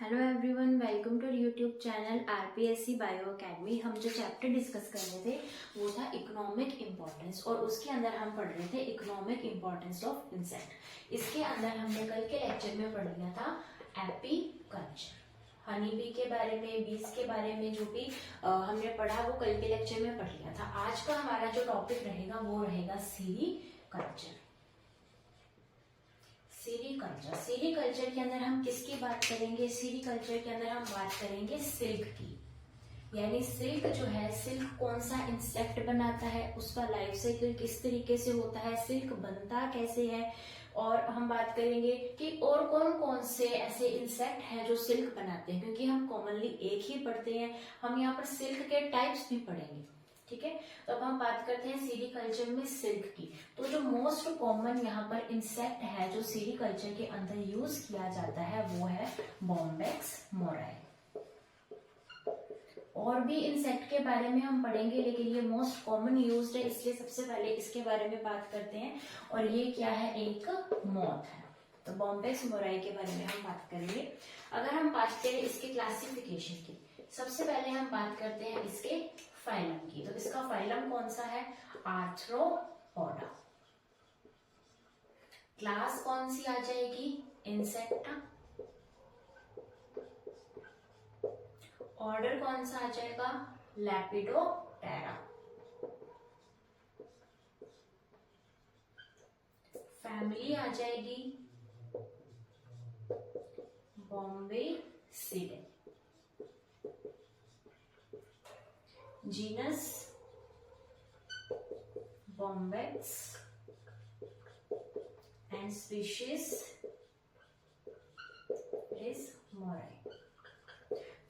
Hello everyone, welcome to YouTube channel RPSC bio academy. हम जो chapter discuss कर रहे थे वो था इकोनॉमिक इम्पोर्टेंस और उसके अंदर हम पढ़ रहे थे इकोनॉमिक इम्पोर्टेंस ऑफ इंसेक्ट। इसके अंदर हमने कल के लेक्चर में पढ़ लिया था एपीकल्चर, हनी बी के बारे में, बीज के बारे में जो भी हमने पढ़ा वो कल के लेक्चर में पढ़ लिया था। आज का हमारा जो टॉपिक रहेगा वो रहेगा सीरीकल्चर। सीरीकल्चर के अंदर हम किसकी बात करेंगे? सीरीकल्चर के अंदर हम बात करेंगे सिल्क की। यानी सिल्क जो है, सिल्क कौन सा इंसेक्ट बनाता है, उसका लाइफ साइकिल किस तरीके से होता है, सिल्क बनता कैसे है, और हम बात करेंगे कि और कौन कौन से ऐसे इंसेक्ट हैं जो सिल्क बनाते हैं, क्योंकि हम कॉमनली एक ही पढ़ते हैं। हम यहाँ पर सिल्क के टाइप्स भी पढ़ेंगे, ठीक है। तो अब हम बात करते हैं सीरीकल्चर में सिल्क की। तो जो मोस्ट कॉमन यहाँ पर इंसेक्ट है जो सीरीकल्चर के अंदर यूज किया जाता है वो है बॉम्बैक्स मोराई। और भी इंसेक्ट के बारे में हम पढ़ेंगे, लेकिन ये मोस्ट कॉमन यूज्ड है, इसलिए सबसे पहले इसके बारे में बात करते हैं। और ये क्या है? एक मॉथ है। तो बॉम्बैक्स मोराई के बारे में हम बात करेंगे। अगर हम बात करें इसके क्लासिफिकेशन की, सबसे पहले हम बात करते हैं इसके फाइलम की। तो इसका फाइलम कौन सा है? आर्थ्रोपोडा। क्लास कौन सी आ जाएगी? इंसेक्टा। ऑर्डर कौन सा आ जाएगा? लेपिडोप्टेरा। फैमिली आ जाएगी Bombycidae. Genus Bombyx and species is mori.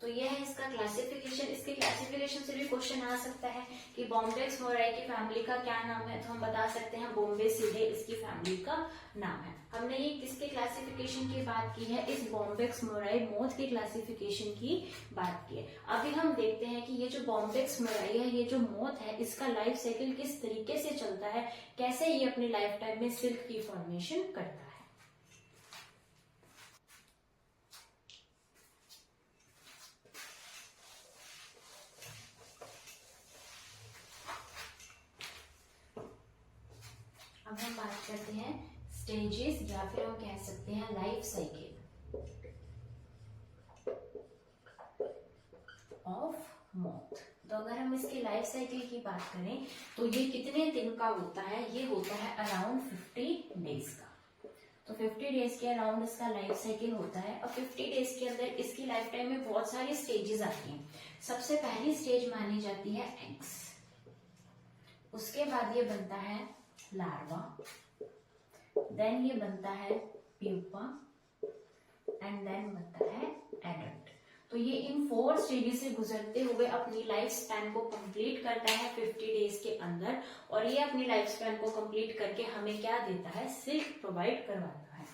तो ये है इसका क्लासिफिकेशन। इसके क्लासिफिकेशन से भी क्वेश्चन आ सकता है कि बॉम्बैक्स मोराई की फैमिली का क्या नाम है, तो हम बता सकते हैं बॉम्बेसिडे इसकी फैमिली का नाम है। हमने ये किसके क्लासिफिकेशन की बात की है? इस बॉम्बैक्स मोराई मोथ के क्लासिफिकेशन की बात की है। अभी हम देखते हैं कि ये जो बॉम्बैक्स मोराई है, ये जो मोथ है, इसका लाइफ साइकिल किस तरीके से चलता है, कैसे ये अपनी लाइफ टाइम में सिल्क की फॉर्मेशन करता है। अब हम बात करते हैं स्टेजेस या फिर हम कह सकते हैं लाइफ साइकिल ऑफ मोथ। तो अगर हम इसके लाइफ साइकिल की बात करें तो ये कितने दिन का होता है? ये होता है अराउंड 50 डेज का। तो 50 डेज के अराउंड इसका लाइफ साइकिल होता है। और 50 डेज के अंदर इसकी लाइफ टाइम में बहुत सारी स्टेजेस आती हैं। सबसे पहली स्टेज मानी जाती है एग्स, उसके बाद ये बनता है लार्वा, देन ये बनता है प्यूपा एंड देन बनता है एडल्ट। तो ये इन 4 स्टेजेस से गुजरते हुए अपनी लाइफ स्पैन को कंप्लीट करता है 50 डेज के अंदर। और ये अपनी लाइफ स्पैन को कंप्लीट करके हमें क्या देता है? सिल्क प्रोवाइड करवाता है।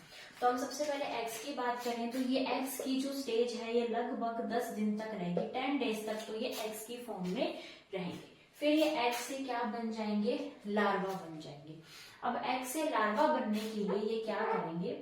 तो हम सबसे पहले एग्स की बात करें तो ये एग्स की जो स्टेज है ये लगभग 10 दिन तक रहेगी, 10 डेज तक। तो ये एग्स की फॉर्म में रहेंगे। फिर ये एग से क्या बन जाएंगे? लार्वा बन जाएंगे। अब एग से लार्वा बनने के लिए ये क्या करेंगे?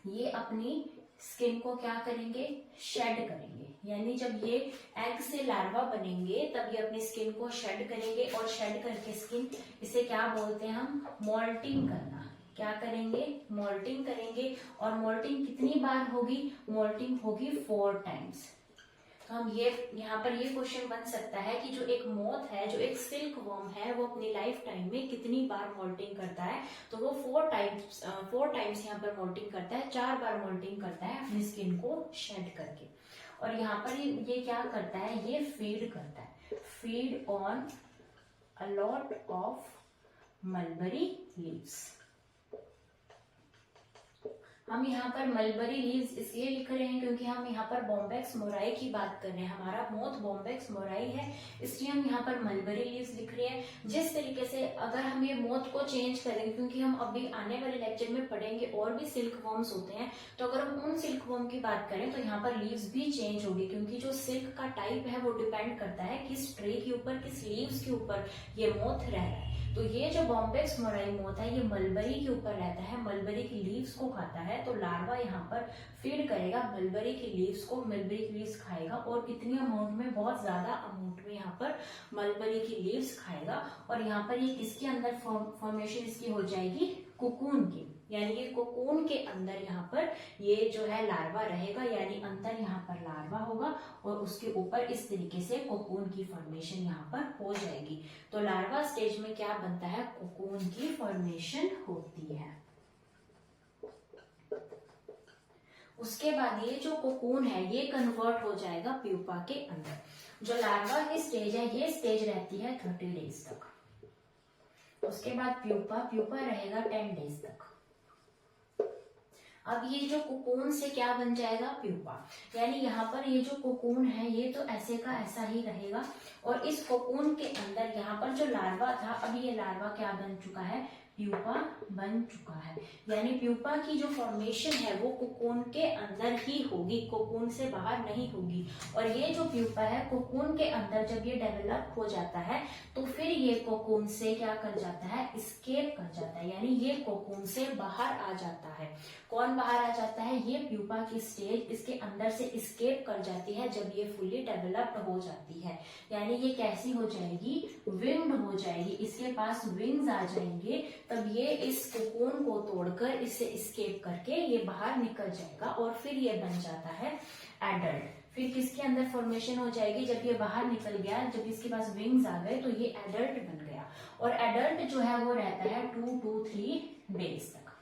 ये अपनी स्किन को क्या करेंगे? शेड करेंगे। यानी जब ये एग से लार्वा बनेंगे तब ये अपनी स्किन को शेड करेंगे। और शेड करके स्किन, इसे क्या बोलते हैं हम? मोल्टिंग करना। क्या करेंगे? मोल्टिंग करेंगे। और मोल्टिंग कितनी बार होगी? मोल्टिंग होगी 4 टाइम्स। तो हम ये यहाँ पर ये क्वेश्चन बन सकता है कि जो एक मोथ है, जो एक सिल्क वर्म है, वो अपनी लाइफ टाइम में कितनी बार मोल्टिंग करता है? तो वो 4 टाइम्स यहाँ पर मोल्टिंग करता है, 4 बार मोल्टिंग करता है अपनी स्किन को शेड करके। और यहाँ पर ये क्या करता है? ये फीड करता है, feed on a lot of mulberry leaves. हम यहाँ पर मलबरी लीव्स इसलिए लिख रहे हैं क्योंकि हम यहाँ पर बॉम्बैक्स मोराई की बात कर रहे हैं। हमारा मोथ बॉम्बैक्स मोराई है, इसलिए हम यहाँ पर मलबरी लीव्स लिख रहे हैं। जिस तरीके से अगर हम ये मोथ को चेंज करेंगे, क्योंकि हम अभी आने वाले लेक्चर में पढ़ेंगे और भी सिल्क वर्म्स होते हैं, तो अगर हम उन सिल्क वर्म की बात करें तो यहाँ पर लीव्स भी चेंज होगी, क्योंकि जो सिल्क का टाइप है वो डिपेंड करता है किस ट्री के ऊपर, किस लीव्स के ऊपर ये मोथ रह रहा है। तो ये जो बॉम्बेक्स मोराइम होता है ये मलबरी के ऊपर रहता है, मलबरी की लीव्स को खाता है। तो लार्वा यहाँ पर फीड करेगा मलबरी की लीव्स को, मलबरी की लीव्स खाएगा और कितनी अमाउंट में, बहुत ज्यादा अमाउंट में यहाँ पर मलबरी की लीव्स खाएगा। और यहाँ पर ये किसके अंदर फॉर्मेशन इसकी हो जाएगी, कोकून की, यानी ये कोकून के अंदर यहाँ पर ये जो है लार्वा रहेगा, यानी अंदर यहाँ पर लार्वा होगा और उसके ऊपर इस तरीके से कोकून की फॉर्मेशन यहाँ पर हो जाएगी। तो लार्वा स्टेज में क्या बनता है, कोकून की फॉर्मेशन होती है। उसके बाद ये जो कोकून है ये कन्वर्ट हो जाएगा प्यूपा के अंदर। जो लार्वा की स्टेज है ये स्टेज रहती है 30 डेज तक। उसके बाद प्यूपा रहेगा 10 डेज तक। अब ये जो कोकून से क्या बन जाएगा, प्यूपा, यानी यहाँ पर ये जो कोकून है ये तो ऐसे का ऐसा ही रहेगा और इस कोकून के अंदर यहाँ पर जो लार्वा था, अब ये लार्वा क्या बन चुका है, प्यूपा बन चुका है। यानी प्यूपा की जो फॉर्मेशन है वो कोकून के अंदर ही होगी, कोकून से बाहर नहीं होगी। और ये जो प्यूपा है कोकून के अंदर जब ये डेवलप हो जाता है तो फिर ये कोकून से क्या कर जाता है, एस्केप कर जाता है, यानी ये कोकून से बाहर आ जाता है। कौन बाहर आ जाता है, ये प्यूपा की स्टेज इसके अंदर से एस्केप कर जाती है जब ये फुली डेवलप्ड हो जाती है। यानी ये कैसी हो जाएगी, विंग्ड हो जाएगी, इसके पास विंग्स आ जाएंगे, तब ये इस कोकून को तोड़कर इससे एस्केप करके ये बाहर निकल जाएगा और फिर ये बन जाता है एडल्ट। फिर किसके अंदर फॉर्मेशन हो जाएगी, जब ये बाहर निकल गया, जब इसके पास विंग्स आ गए तो ये एडल्ट बन गया। और एडल्ट जो है वो रहता है 2 to 3 डेज तक,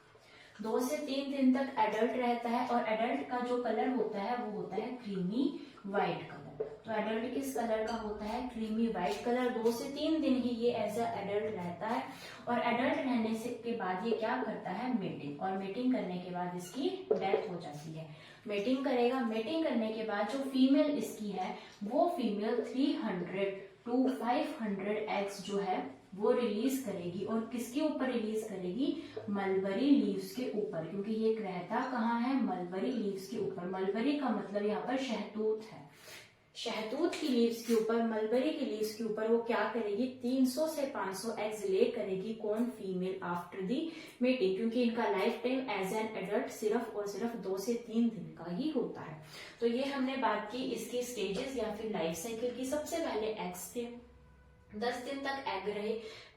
2 से 3 दिन तक एडल्ट रहता है। और एडल्ट का जो कलर होता है वो होता है क्रीमी व्हाइट कलर। तो एडल्ट किस कलर का होता है, क्रीमी व्हाइट कलर। 2 से 3 दिन ही ये एज एडल्ट रहता है और एडल्ट रहने से के बाद ये क्या करता है, मेटिंग। और मेटिंग करने के बाद इसकी डेथ हो जाती है। मेटिंग करेगा, मेटिंग करने के बाद जो फीमेल इसकी है वो फीमेल 300 to 500 एग्स जो है वो रिलीज करेगी। और किसके ऊपर रिलीज करेगी, मलबरी लीव्स के ऊपर, क्योंकि ये रहता कहाँ है, मलबरी लीव्स के ऊपर। मलबरी का मतलब यहाँ पर शहतूत है, शहतूत की लीव्स के ऊपर, मलबरी की लीव्स के ऊपर वो क्या करेगी, 300 से 500 एग्स ले करेगी। कौन, फीमेल, आफ्टर दी मेटिंग, क्योंकि इनका life time as an adult सिर्फ और सिर्फ 2 से 3 दिन का ही होता है। तो ये हमने बात की इसकी स्टेजेस या फिर लाइफ साइकिल की। सबसे पहले एग्स थे, 10 दिन तक एग रहे।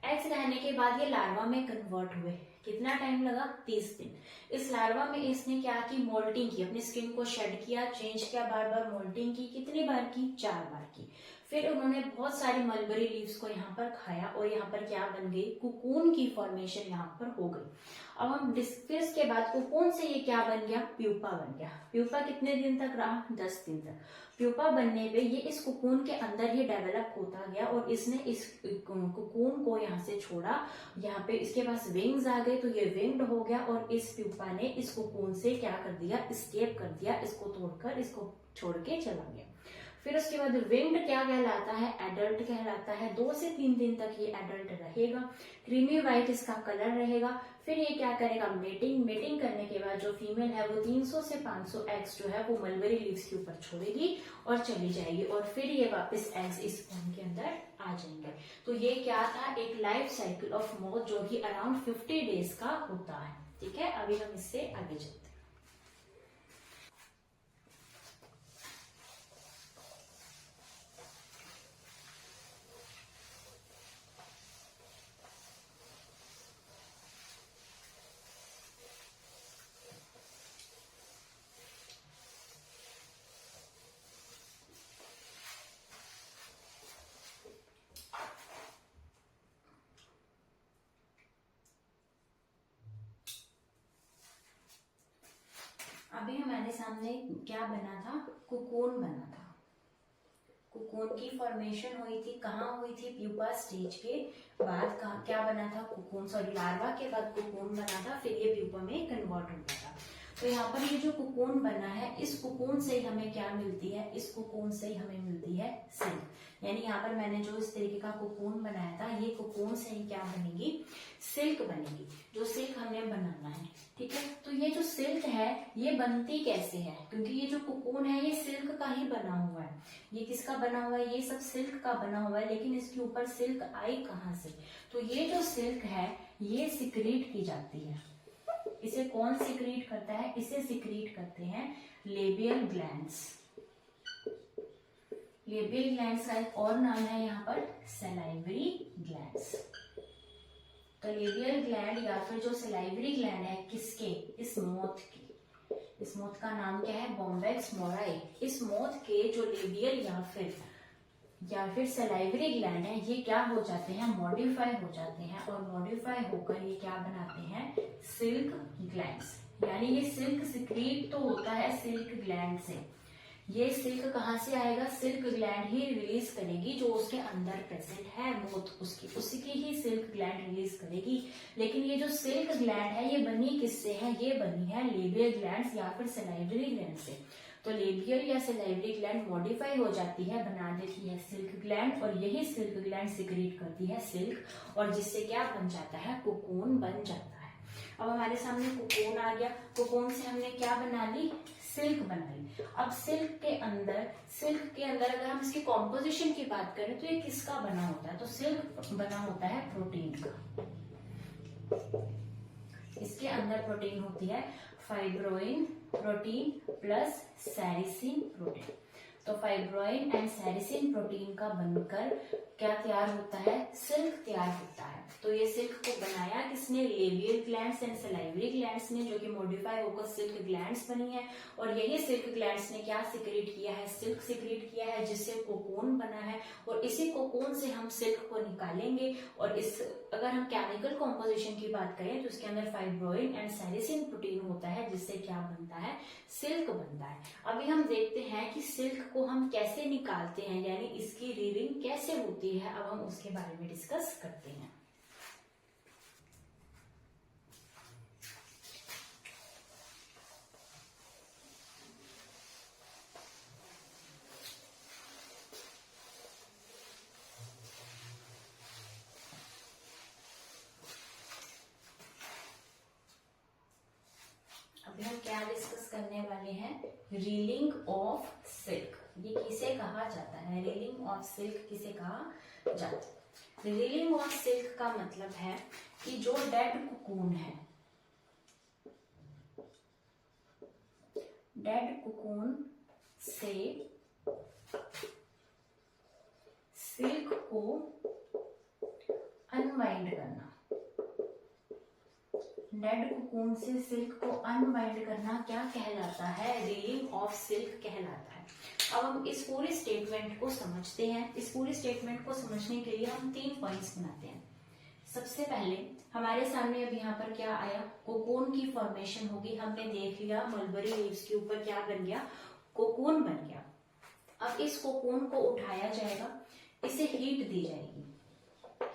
एग्स रहने के बाद ये लार्वा में कन्वर्ट हुए। कितना टाइम लगा, 30 दिन। इस लार्वा में इसने क्या की, मोल्टिंग की, अपनी स्किन को शेड किया, चेंज किया, बार बार मोल्टिंग की। कितनी बार की, 4 बार की। फिर उन्होंने बहुत सारी मलबरी लीव्स को यहाँ पर खाया और यहाँ पर क्या बन गई, कोकून की फॉर्मेशन यहाँ पर हो गई। अब हम फिर इसके बाद कोकून से ये क्या बन गया, प्यूपा बन गया। प्यूपा कितने दिन तक रहा, 10 दिन तक। प्यूपा बनने पे ये इस कोकून के अंदर ये डेवलप होता गया और इसने इस कोकून को यहाँ से छोड़ा, यहाँ पे इसके पास विंग्स आ गए तो ये विंग्ड हो गया और इस प्यूपा ने इस कोकून से क्या कर दिया, एस्केप कर दिया, इसको तोड़कर इसको छोड़ के चला गया। फिर उसके बाद विंग्ड क्या कहलाता है, एडल्ट कहलाता है। 2 से 3 दिन तक ये एडल्ट रहेगा, क्रीमी व्हाइट इसका कलर रहेगा। फिर ये क्या करेगा, मेटिंग। मेटिंग करने के बाद जो फीमेल है वो 300 से 500 एग्स जो है वो मलबरी लीव्स के ऊपर छोड़ेगी और चली जाएगी और फिर ये वापस एग्स इस फॉर्म के अंदर आ जाएंगे। तो ये क्या था, एक लाइफ साइकिल ऑफ मोथ जो कि अराउंड 50 डेज का होता है। ठीक है, अभी हम इससे आगे चलते हैं। अभी हमारे सामने क्या बना था, कोकून बना था। कोकून की फॉर्मेशन हुई थी, कहाँ हुई थी, प्यूपा स्टेज के बाद। क्या बना था, कोकून, सॉरी लार्वा के बाद कोकून बना था, फिर ये प्यूपा में कन्वर्ट हुआ था। तो यहाँ पर ये जो कोकून बना है, इस कोकून से ही हमें क्या मिलती है, इस कोकून से ही हमें मिलती है सिल्क। यानी यहाँ पर मैंने जो इस तरीके का कोकून बनाया था, ये कोकून से ही क्या बनेगी, सिल्क बनेगी, जो सिल्क हमें बनाना है। ठीक है, तो ये जो सिल्क है ये बनती कैसे है, क्योंकि ये जो कोकून कोकून है ये सिल्क का ही बना हुआ है। ये किसका बना हुआ है? ये सब सिल्क का बना हुआ है, लेकिन इसके ऊपर सिल्क आई कहाँ से? तो ये जो सिल्क है ये सिक्रीट की जाती है। इसे कौन सिक्रीट करता है? इसे सिक्रीट करते हैं लेबियल ग्लैंड्स। लेबियल ग्लैंड्स का एक और नाम है यहाँ पर सलाइवरी ग्लैंड्स। तो लेबियल ग्लैंड या फिर जो सलाइवरी ग्लैंड है किसके? इस मोथ के। इस मोथ का नाम क्या है? Bombyx mori. इस मोथ के जो लेबियल या फिर सलाइवरी ग्लैंड है ये क्या हो जाते हैं? मॉडिफाई हो जाते हैं, और मॉडिफाई होकर ये क्या बनाते हैं? Silk glands. यानी ये सिल्क सिक्रीट तो होता है सिल्क ग्लैंड से। ये सिल्क कहाँ से आएगा? सिल्क ग्लैंड ही रिलीज करेगी जो उसके अंदर प्रेजेंट है मोथ, उसकी ही सिल्क ग्लैंड रिलीज करेगी। लेकिन ये जो सिल्क ग्लैंड है ये बनी किससे है? ये बनी है लेबियल ग्लैंड्स या फिर सलाइवरी ग्लैंड से। तो लेबियल या सलाइवरी ग्लैंड मॉडिफाई हो जाती है, बना देती है सिल्क ग्लैंड, और यही सिल्क ग्लैंड सिक्रीट करती है सिल्क, और जिससे क्या बन जाता है? कोकून बन जाता है। अब हमारे सामने कोकून आ गया। कोकून से हमने क्या बना ली? सिल्क बना ली। अब सिल्क के अंदर अगर हम इसकी कॉम्पोजिशन की बात करें तो ये किसका बना होता है? तो सिल्क बना होता है प्रोटीन का। इसके अंदर प्रोटीन होती है fibroin protein plus sericin protein. तो फाइब्रोइन एंड सेरिसिन प्रोटीन का बनकर क्या तैयार होता है? सिल्क तैयार होता है। तो ये सिल्क को बनाया किसने? Labial glands and salivary glands ने, जो कि मॉडिफाई होकर सिल्क ग्लैंड्स बनी है। और यही सिल्क ग्लैंड्स ने क्या सिक्रीट किया है? सिल्क सिक्रीट किया है, जिससे कोकून बना है। और इसी कोकून से हम सिल्क को निकालेंगे। और अगर हम केमिकल कॉम्पोजिशन की बात करें तो इसके अंदर फाइब्रोइन एंड सेरिसिन प्रोटीन होता है, जिससे क्या बनता है? सिल्क बनता है। अभी हम देखते हैं कि सिल्क को हम कैसे निकालते हैं, यानी इसकी रीडिंग कैसे होती है। अब हम उसके बारे में डिस्कस करते हैं। अभी हम क्या डिस्कस करने वाले हैं? Reeling of silk. ये किसे कहा जाता है? रीलिंग ऑफ सिल्क किसे कहा जाता है? रीलिंग ऑफ सिल्क का मतलब है कि जो डेड कोकून है, डेड कोकून से सिल्क को अनवाइंड करना, डेड कोकून से सिल्क को अनवाइंड करना क्या कहलाता है? रीलिंग ऑफ सिल्क कहलाता है। अब हम इस पूरी स्टेटमेंट को समझते हैं। इस पूरी स्टेटमेंट को समझने के लिए हम 3 पॉइंट्स बनाते हैं। सबसे पहले हमारे सामने अब यहाँ पर क्या आया? कोकून की फॉर्मेशन होगी। हमने देख लिया मलबरी लीव्स के ऊपर क्या बन गया? कोकून बन गया। अब इस कोकून को उठाया जाएगा, इसे हीट दी जाएगी।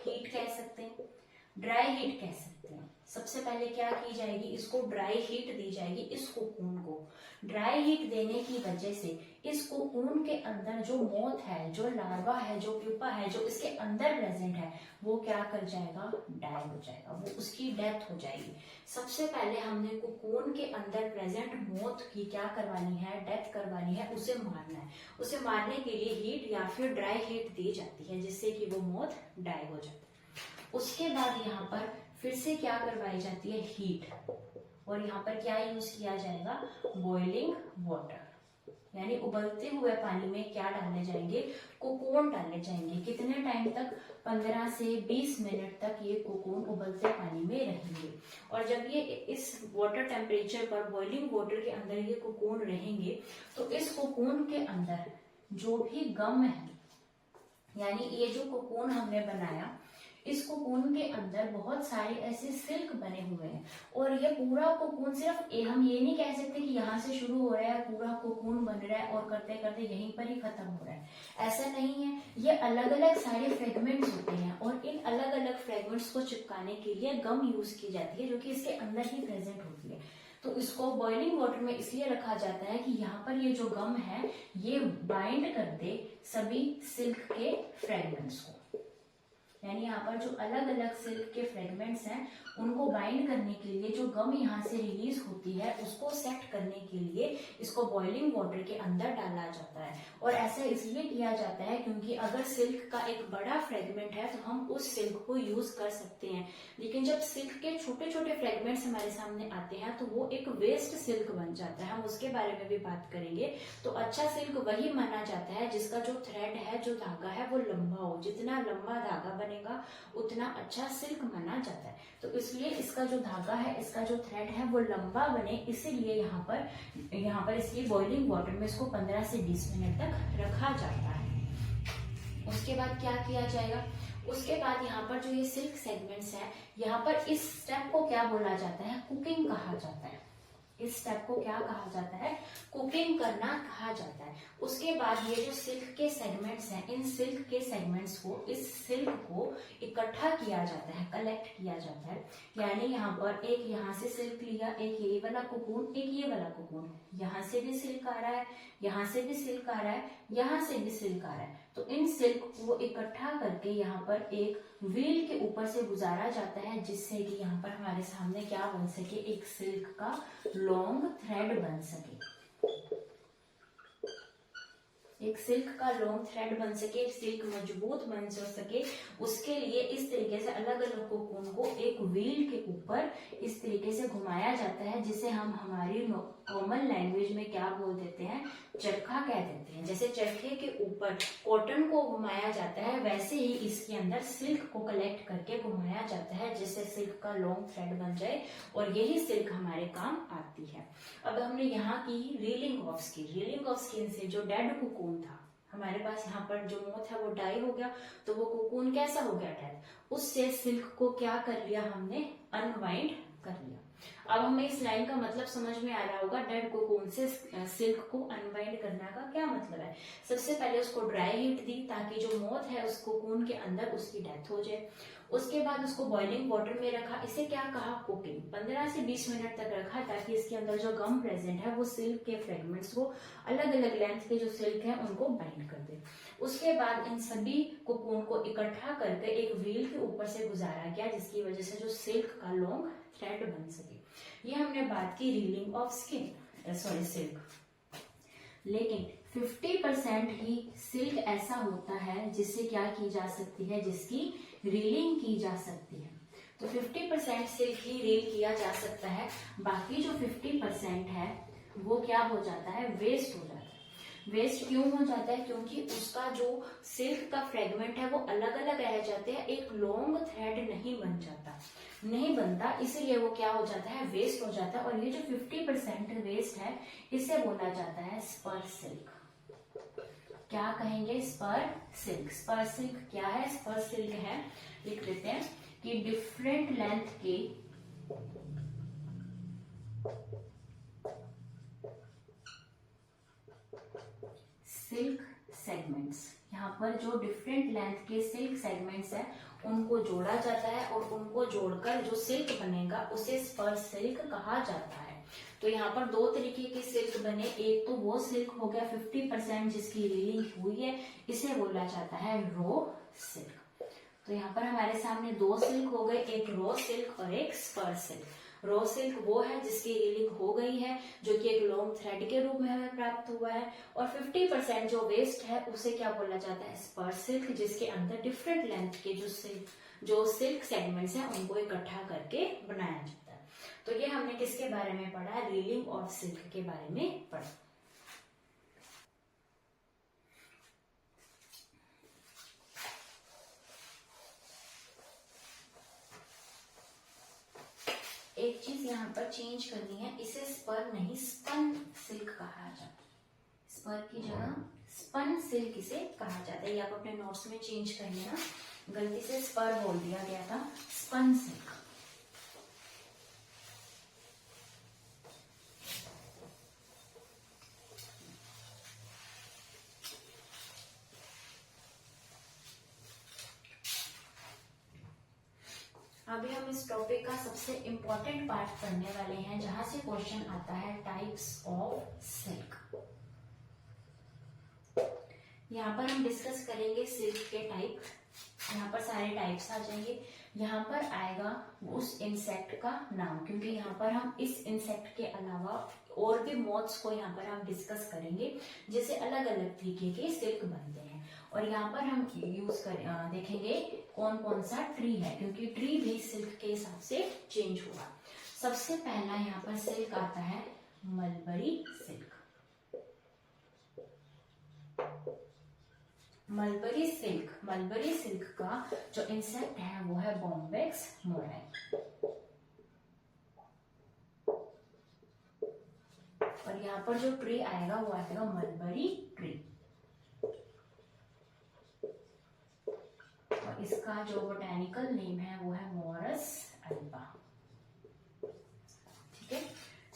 हीट कह सकते हैं, ड्राई हीट कह सकते हैं। सबसे पहले क्या की जाएगी? इसको ड्राई हीट दी जाएगी। इस कोकून को ड्राई हीट देने की वजह से इस कोकून के अंदर जो मोथ है, जो लार्वा है, जो प्यूपा है, जो इसके अंदर प्रेजेंट है, वो क्या कर जाएगा? डाई हो जाएगा, वो उसकी डेथ हो जाएगी। सबसे पहले हमने कोकून के अंदर प्रेजेंट मोथ की क्या करवानी है? डेथ करवानी है, उसे मारना है। उसे मारने के लिए हीट या फिर ड्राई हीट दी जाती है, जिससे कि वो मोथ डाई हो जाता है। उसके बाद यहाँ पर फिर से क्या करवाई जाती है? हीट। और यहाँ पर क्या यूज किया जाएगा? बॉइलिंग वाटर, यानी उबलते हुए पानी में क्या डालने जाएंगे? कोकून डालने जाएंगे। कितने टाइम तक? 15 से 20 मिनट तक ये कोकून उबलते पानी में रहेंगे। और जब ये इस वाटर टेम्परेचर पर, बॉइलिंग वाटर के अंदर ये कोकून रहेंगे, तो इस कोकून के अंदर जो भी गम है, यानी ये जो कोकून हमने बनाया, इस कोकून के अंदर बहुत सारे ऐसे सिल्क बने हुए हैं। और ये पूरा कोकून सिर्फ हम ये नहीं कह सकते कि यहाँ से शुरू हो रहा है, पूरा कोकून बन रहा है और करते करते यहीं पर ही खत्म हो रहा है। ऐसा नहीं है, ये अलग अलग सारे फ्रेगमेंट्स होते हैं, और इन अलग अलग फ्रेगमेंट्स को चिपकाने के लिए गम यूज की जाती है, जो कि इसके अंदर ही प्रेजेंट होती है। तो इसको बॉइलिंग वाटर में इसलिए रखा जाता है कि यहाँ पर ये जो गम है ये बाइंड कर दे सभी सिल्क के फ्रेगमेंट्स को। यानी यहाँ पर जो अलग अलग सिल्क के फ्रेगमेंट्स हैं उनको बाइंड करने के लिए जो गम यहाँ से रिलीज होती है उसको सेट करने के लिए इसको बॉइलिंग वाटर के अंदर डाला जाता है। और ऐसा इसलिए किया जाता है क्योंकि अगर सिल्क का एक बड़ा फ्रेगमेंट है तो हम उस सिल्क को यूज कर सकते हैं, लेकिन जब सिल्क के छोटे छोटे फ्रेगमेंट्स हमारे सामने आते हैं तो वो एक वेस्ट सिल्क बन जाता है। हम उसके बारे में भी बात करेंगे। तो अच्छा सिल्क वही माना जाता है जिसका जो थ्रेड है, जो धागा है वो लंबा हो। जितना लंबा धागा बनेगा उतना अच्छा सिल्क माना जाता है। तो इसलिए इसका जो धागा है, इसका जो थ्रेड है वो लंबा बने, इसीलिए यहाँ पर इसलिए बॉइलिंग वाटर में इसको 15 से 20 मिनट तक रखा जाता है। उसके बाद क्या किया जाएगा? उसके बाद यहाँ पर जो ये सिल्क सेगमेंट्स है, यहाँ पर इस स्टेप को क्या बोला जाता है? कुकिंग कहा जाता है। इस स्टेप को क्या कहा जाता है? कुकिंग करना कहा जाता है। उसके बाद ये जो सिल्क के सेगमेंट्स हैं, इन सिल्क के सेगमेंट्स को, इस सिल्क को इकट्ठा किया जाता है, कलेक्ट किया जाता है। यानी यहाँ पर एक यहाँ से सिल्क लिया, एक ये वाला कोकून, एक ये वाला कोकून, यहाँ से भी सिल्क आ रहा है, यहाँ से भी सिल्क आ रहा है, यहाँ से भी सिल्क आ रहा है। तो इन सिल्क को इकट्ठा करके यहाँ पर एक व्हील के ऊपर से गुजारा जाता है, जिससे कि यहाँ पर हमारे सामने क्या बन सके? एक सिल्क का लॉन्ग थ्रेड बन सके। एक सिल्क का लॉन्ग थ्रेड बन सके, एक सिल्क मजबूत बन सके, उसके लिए इस तरीके से अलग अलग कोकून को एक व्हील के ऊपर इस तरीके से घुमाया जाता है, जिसे हम हमारी कॉमन लैंग्वेज में क्या बोल देते हैं? चरखा कह देते हैं। जैसे चरखे के ऊपर कॉटन को घुमाया जाता है, वैसे ही इसके अंदर सिल्क को कलेक्ट करके घुमाया जाता है, जिससे सिल्क का लॉन्ग थ्रेड बन जाए और यही सिल्क हमारे काम आती है। अब हमने यहाँ की reeling of skin, reeling of skin से जो डेड कोकून था हमारे पास, यहाँ पर जो मोथ है वो डाई हो गया, तो वो कोकून कैसा हो गया? डेड। उससे सिल्क को क्या कर लिया हमने? अनवाइंड कर लिया। अब हमें इस लाइन का मतलब समझ में आ रहा होगा, डेड कोकून से सिल्क को अनवाइंड करने का क्या मतलब है। सबसे पहले उसको ड्राई हीट दी ताकि जो मोथ है उस कोकून के अंदर उसकी डेथ हो जाए। उसके बाद उसको बॉइलिंग वाटर में रखा, इसे क्या कहा? कुकिंग। 15 से 20 मिनट तक रखा ताकि इसके अंदर जो गम प्रेजेंट है वो सिल्क के फ्रेगमेंट्स को, अलग अलग लेंथ के जो सिल्क है उनको बाइंड कर दे। उसके बाद इन सभी कोकून को इकट्ठा करके एक व्हील के ऊपर से गुजारा गया, जिसकी वजह से जो सिल्क का लॉन्ग थ्रेड बन सके। ये हमने बात की reeling of skin, sorry silk. लेकिन 50% ही सिल्क ऐसा होता है जिससे क्या की जा सकती है? जिसकी रीलिंग की जा सकती है। तो 50% सिल्क ही रील किया जा सकता है, बाकी जो 50% है वो क्या हो जाता है? वेस्ट हो जाता है। वेस्ट क्यों हो जाता है? क्योंकि उसका जो सिल्क का फ्रेगमेंट है वो अलग अलग रह जाते हैं, एक लॉन्ग थ्रेड नहीं बनता, इसलिए वो क्या हो जाता है? वेस्ट हो जाता है। और ये जो 50% वेस्ट है इसे बोला जाता है स्पर सिल्क। क्या कहेंगे? Spur silk. स्पर सिल्क क्या है? स्पर सिल्क है, लिख देते हैं कि डिफरेंट लेंथ के सिल्क सेगमेंट्स, यहाँ पर जो डिफरेंट लेंथ के सिल्क सेगमेंट्स हैं उनको जोड़ा जाता है और उनको जोड़कर जो सिल्क बनेगा उसे स्पर सिल्क कहा जाता है। तो यहाँ पर दो तरीके के सिल्क बने, एक तो वो सिल्क हो गया 50% जिसकी रीलिंग हुई है, इसे बोला जाता है रॉ सिल्क। तो यहाँ पर हमारे सामने दो सिल्क हो गए, एक रॉ सिल्क और एक स्पर सिल्क। रॉ सिल्क वो है जिसकी रीलिंग हो गई है, जो कि एक लॉन्ग थ्रेड के रूप में हमें प्राप्त हुआ है, और 50% जो वेस्ट है उसे क्या बोला जाता है? स्पर सिल्क, जिसके अंदर डिफरेंट लेंथ के जो सिल्क सेगमेंट्स हैं उनको इकट्ठा करके बनाया जाता है। तो ये हमने किसके बारे में पढ़ा? रीलिंग ऑफ सिल्क के बारे में पढ़ा। एक चीज यहाँ पर चेंज करनी है, इसे स्पर नहीं स्पन सिल्क कहा जाता है। स्पर की जगह स्पन सिल्क इसे कहा जाता है। ये आप अपने नोट्स में चेंज कर लेना, गलती से स्पर बोल दिया गया था, स्पन सिल्क। अभी हम इस टॉपिक का सबसे इम्पोर्टेंट पार्ट पढ़ने वाले हैं, जहां से क्वेश्चन आता है टाइप्स ऑफ सिल्क। यहाँ पर हम डिस्कस करेंगे सिल्क के टाइप। यहाँ पर सारे टाइप्स आ जाएंगे। यहाँ पर आएगा उस इंसेक्ट का नाम, क्योंकि यहाँ पर हम इस इंसेक्ट के अलावा और भी मोथ्स को यहाँ पर हम डिस्कस करेंगे, जिससे अलग अलग तरीके के सिल्क बनते हैं। और यहाँ पर हम देखेंगे कौन कौन सा ट्री है, क्योंकि ट्री भी सिल्क के हिसाब से चेंज हुआ। सबसे पहला यहाँ पर सिल्क आता है मलबरी सिल्क। मलबरी सिल्क का जो इंसेक्ट है वो है बॉम्बेक्स मोराई। और यहाँ पर जो ट्री आएगा वो आएगा मलबरी ट्री। और इसका जो बोटेनिकल नेम है वो है मोरस अल्बा। ठीक है,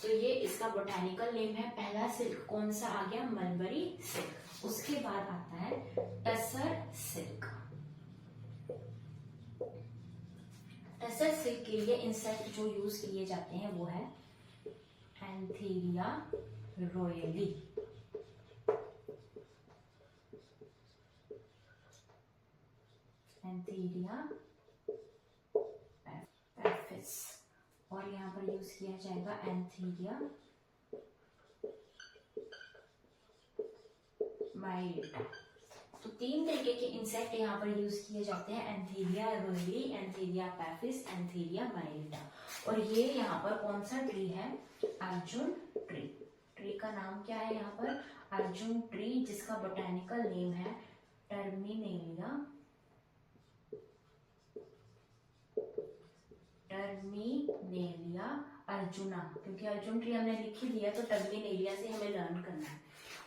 तो ये इसका बोटेनिकल नेम है। पहला सिल्क कौन सा आ गया? Mulberry silk. उसके बाद आता है टसर सिल्क। टसर सिल्क के लिए इंसेक्ट जो यूज किए जाते हैं वो है एंथीरिया रॉयली। एंथीरिया पैफिस। और यहाँ पर यूज किया जाएगा एंथीरिया माइलिटा। तो 3 तरीके के इंसेक्ट यहाँ पर यूज किए जाते हैं, एंथीरिया रॉयली, एंथीरिया पैफिस, एंथीरिया माइलिटा। और ये यहाँ पर कौन सा ट्री है? अर्जुन ट्री। ट्री का नाम क्या है यहाँ पर? अर्जुन ट्री, जिसका बोटेनिकल नेम है टर्मिनेलिया अर्जुना। क्योंकि अर्जुन ट्री हमने लिख ही दिया तो टर्मिनेलिया से हमें लर्न करना है।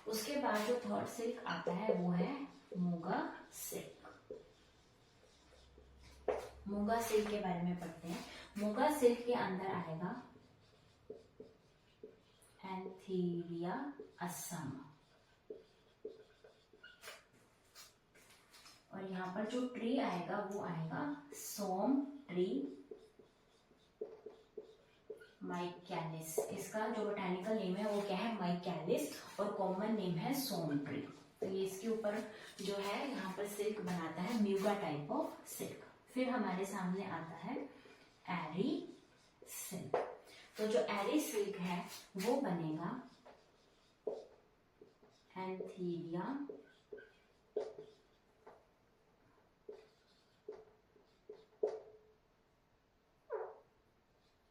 उसके बाद जो थर्ड सिल्क आता है वो है मूंगा सिल्क। मूंगा सिल्क के बारे में पढ़ते हैं। मूंगा सिल्क के अंदर आएगा एंथीरिया असम। और यहाँ पर जो ट्री आएगा वो आएगा सोम ट्री माइकैलिस। इसका जो बोटेनिकल नेम है वो क्या है? माइकैलिस। और कॉमन नेम है सोम ट्री। तो ये इसके ऊपर जो है यहाँ पर सिल्क बनाता है, म्यूगा टाइप ऑफ सिल्क। फिर हमारे सामने आता है एरी सिल्क। तो जो एरी सिल्क है वो बनेगा एंथीरिया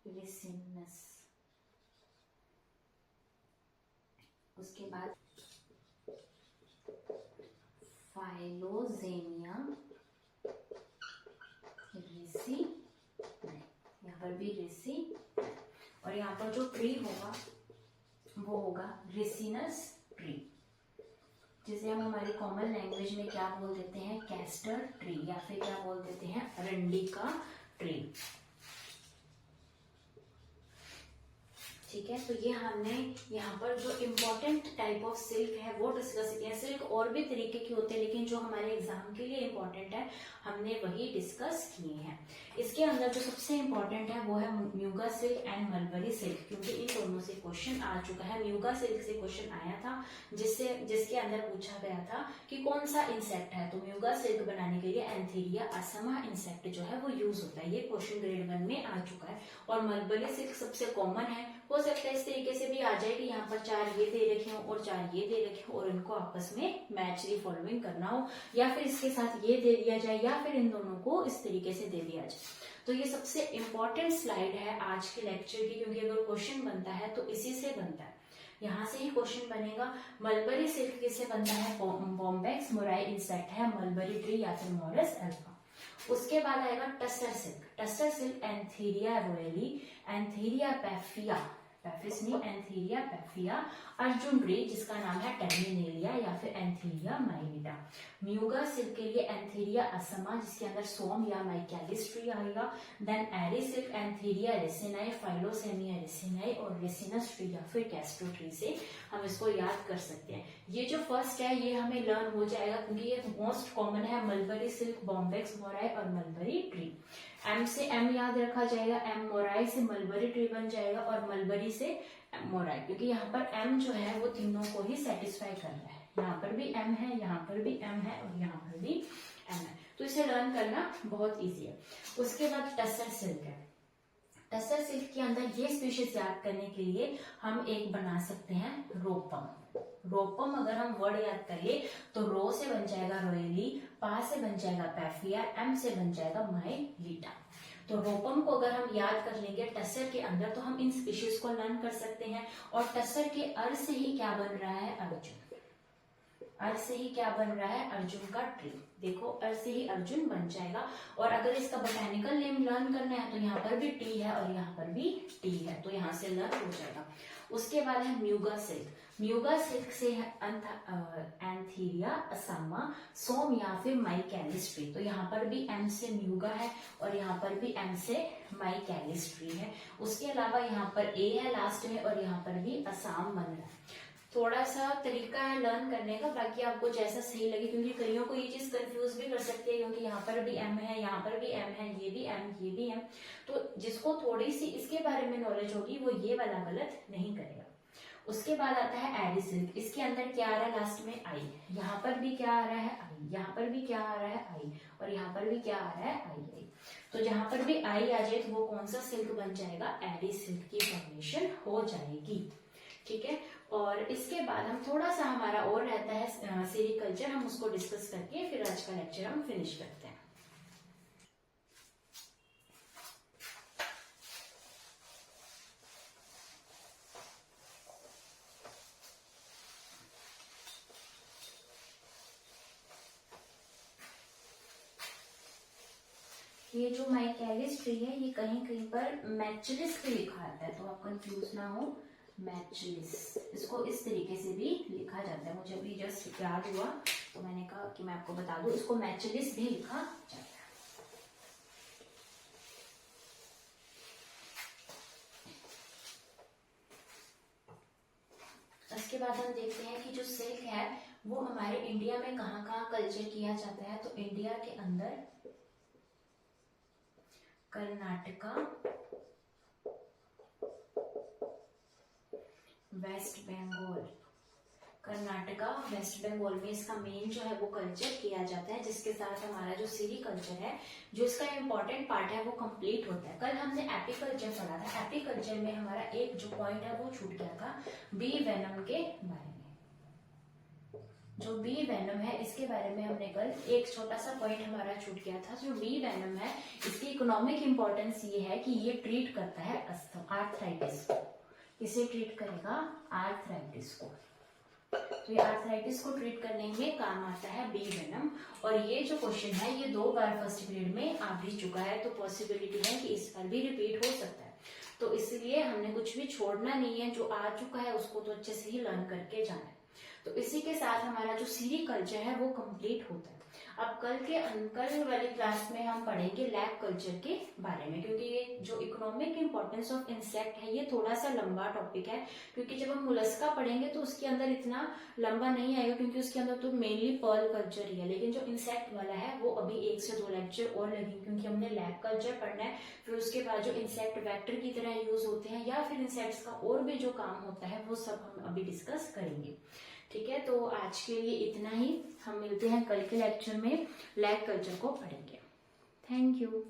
रिसिनस। उसके बाद फाइलोजेनिया रिसी, यहाँ पर भी रिसी। और यहाँ पर जो ट्री होगा वो होगा रिसिनस ट्री, जिसे हम हमारी कॉमन लैंग्वेज में क्या बोल देते हैं? कैस्टर ट्री, या फिर क्या बोल देते हैं? अरंडी का ट्री। ठीक है, तो ये हमने यहाँ पर जो इम्पोर्टेंट टाइप ऑफ सिल्क है वो डिस्कस किया है। सिल्क और भी तरीके के होते हैं, लेकिन जो हमारे एग्जाम के लिए इम्पोर्टेंट है हमने वही डिस्कस किए हैं। इसके अंदर जो सबसे इम्पोर्टेंट है वो है म्यूगा सिल्क एंड मलबरी सिल्क, क्योंकि इन दोनों से क्वेश्चन आ चुका है। म्यूगा सिल्क से क्वेश्चन आया था जिसके अंदर पूछा गया था कि कौन सा इंसेक्ट है, तो म्यूगा सिल्क बनाने के लिए एंथीरिया असमा इंसेक्ट जो है वो यूज होता है। ये क्वेश्चन ग्रेड 1 में आ चुका है। और मलबरी सिल्क सबसे कॉमन है। हो सकता है इस तरीके से भी आ जाए कि यहाँ पर 4 ये दे रखे हो और 4 ये दे रखे हो और इनको आपस में मैच दी फॉलोइंग करना हो, या फिर इसके साथ ये दे दिया जाए, या फिर इन दोनों को इस तरीके से दे दिया जाए। तो ये सबसे इंपॉर्टेंट स्लाइड है आज के लेक्चर की, क्योंकि अगर क्वेश्चन बनता है तो इसी से बनता है, यहाँ से ही क्वेश्चन बनेगा। मलबरी सिल्क किससे बनता है? बॉम्बेक्स मोराई इंसेक्ट है, मलबरी ट्री या फिर मोरस अल्फा। उसके बाद आएगा tussar silk. Tussar silk Antheraea roylei, Antheraea paphia, paphis नहीं, एंथीरिया पैफिया, अर्जुन ट्री जिसका नाम है टर्मिनेलिया या फिर एंथीरिया माइलिटा। म्यूगा सिल्क के लिए एंथीरिया असमा, जिसके अंदर सोम या माइकैलिस ट्री आएगा। देन एरी सिल्क एंथीरिया रेसिनाई, फाइलोसेमिया रेसिनाई और रेसिनस ट्री या फिर कैस्टो ट्री से हम इसको याद कर सकते हैं। ये जो फर्स्ट है ये हमें लर्न हो जाएगा, क्योंकि ये मोस्ट कॉमन है। मलबरी सिल्क, बॉम्बेक्स मोराई और मलबरी ट्री। एम से एम याद रखा जाएगा, एम मोराई से मलबरी ट्री बन जाएगा और मलबरी से मोराई, क्योंकि यहाँ पर एम जो है वो तीनों को ही सेटिस्फाई कर रहा है। यहाँ पर भी एम है, यहाँ पर भी एम है और यहाँ पर भी एम है। तो इसे लर्न करना बहुत इजी है। उसके बाद टसर सिल्क है। टसर सिल्क के अंदर ये स्पीशीज याद करने के लिए हम एक बना सकते हैं रोपम। रोपम अगर हम वर्ड याद करिए तो रो से बन जाएगा रोयली, पा से बन जाएगा पैफिया, एम से बन जाएगा माइलीटा। तो रोपम को अगर हम याद कर लेंगे टसर के अंदर तो हम इन स्पीशीज को लर्न कर सकते हैं। और टसर के अर्थ से ही क्या बन रहा है, अर्जुन। अर्थ से ही क्या बन रहा है, अर्जुन का ट्री। देखो अर्थ से ही अर्जुन बन जाएगा। और अगर इसका बोटेनिकल नेम लर्न करना है तो यहाँ पर भी टी है और यहाँ पर भी टी है, तो यहाँ से लर्न हो जाएगा। उसके बाद है म्यूगा सिल्क। म्यूगा सिल्क से है एंथीरिया असामा, सोम या फिर माइकैलिस ट्री। तो यहाँ पर भी एम से म्यूगा है और यहाँ पर भी एम से माइकैलिस ट्री है। उसके अलावा यहाँ पर ए है लास्ट में और यहाँ पर भी असम बन रहा है। थोड़ा सा तरीका है लर्न करने का, बाकी आपको जैसा सही लगे, क्योंकि कईयों को ये चीज कंफ्यूज भी कर सकती है, क्योंकि यहाँ पर भी एम है, यहाँ पर भी एम है, ये भी एम, ये भी एम। तो जिसको थोड़ी सी इसके बारे में नॉलेज होगी वो ये वाला गलत नहीं करेगा। उसके बाद आता है एडी सिल्क। इसके अंदर क्या आ रहा है, लास्ट में आई। यहाँ पर भी क्या आ रहा है, आई। यहाँ पर भी क्या आ रहा है, आई। और यहाँ पर भी क्या आ रहा है, आई। तो जहां पर भी आई आ जाए तो वो कौन सा सिल्क बन जाएगा, एडी सिल्क की फॉर्मेशन हो जाएगी। ठीक है। और इसके बाद हम थोड़ा सा हमारा और रहता है सेरिकल्चर, हम उसको डिस्कस करके फिर आज का लेक्चर हम फिनिश करते हैं। ये जो माइकैलिस ट्री है ये कहीं कहीं पर मैचलिस पे लिखा आता है, तो आप कंफ्यूज ना हो। मैचलिस, इसको इस तरीके से भी लिखा जाता है। मुझे अभी जस्ट याद हुआ तो मैंने कहा कि मैं आपको बता दूं, इसको मैचलिस भी लिखा जाता है। इसके बाद हम देखते हैं कि जो सिल्क है वो हमारे इंडिया में कहाँ कहाँ कल्चर किया जाता है। तो इंडिया के अंदर कर्नाटका, वेस्ट बंगाल, कर्नाटका वेस्ट बंगाल में इसका मेन जो है वो कल्चर किया जाता है, जिसके साथ हमारा जो सेरिकल्चर है, जो इसका इम्पोर्टेंट पार्ट है वो कंप्लीट होता है। कल हमने एपीकल्चर पढ़ा था। एपीकल्चर में हमारा एक जो पॉइंट है वो छूट गया था, बी वेनम के बारे में। जो बी वेनम है इसके बारे में हमने कल एक छोटा सा पॉइंट हमारा छूट गया था। जो बी वेनम है इसकी इकोनॉमिक इंपॉर्टेंस ये है कि ये ट्रीट करता है अस्थमा, आर्थराइटिस को। इसे ट्रीट करेगा, आर्थराइटिस को। तो ये आर्थराइटिस को ट्रीट करने में काम आता है बी वेनम। और ये जो क्वेश्चन है ये 2 बार फर्स्ट ग्रेड में आ भी चुका है, तो पॉसिबिलिटी है कि इस बार भी रिपीट हो सकता है। तो इसलिए हमने कुछ भी छोड़ना नहीं है, जो आ चुका है उसको तो अच्छे से ही लर्न करके जाना है। तो इसी के साथ हमारा जो सेरिकल्चर है वो कंप्लीट होता है। अब कल वाली क्लास में हम पढ़ेंगे लैब कल्चर के बारे में, क्योंकि ये जो इकोनॉमिक इंपॉर्टेंस ऑफ इंसेक्ट है ये थोड़ा सा लंबा टॉपिक है। क्योंकि जब हम मुलस्का पढ़ेंगे तो उसके अंदर इतना लंबा नहीं आएगा, क्योंकि उसके अंदर तो मेनली पर्ल कल्चर ही है। लेकिन जो इंसेक्ट वाला है वो अभी 1 से 2 लेक्चर और लगेंगे, क्योंकि हमने लैब कल्चर पढ़ना है। फिर उसके बाद जो इंसेक्ट वेक्टर की तरह यूज होते हैं या फिर इंसेक्ट्स का और भी जो काम होता है वो सब हम अभी डिस्कस करेंगे। ठीक है, तो आज के लिए इतना ही। हम मिलते हैं कल के लेक्चर में, लैब कल्चर को पढ़ेंगे। Thank you.